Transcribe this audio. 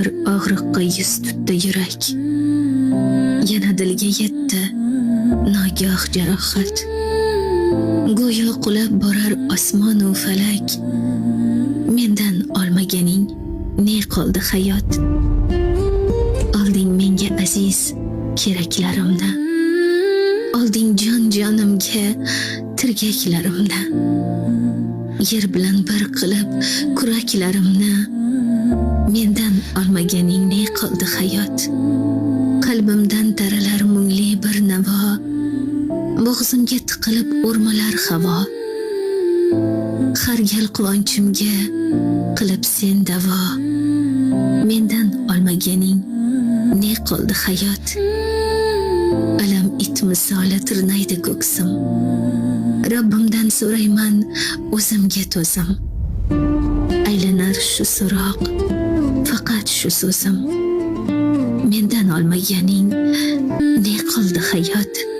bir og'riqqa yuz tutdi yurak. Yana dilga yetdi nogoh jarohat. Go'yo qulab borar osmon u falak. Mendan olmaganing ne qoldi hayot? Olding menga aziz keraklarimni. Olding jon-jonimga tirgaklarimni. Yer bilan bir qilib kuraklarimni. Mendan olmaganing ne qoldi hayot? Qalbimdan taralar mungli bir navo. Bo'g'zimga tiqilib o'rmalar havo. Har gal quvonchimga qilib sen davo. Mendan olmaganing ne qoldi hayot? Alam it misoli tirnaydi ko'ksim. Rabbimdan so'rayman o'zimga to'zim. Aylanar shu so'roq, faqat shu so'zim. Mendan olmaganing ne qoldi hayot?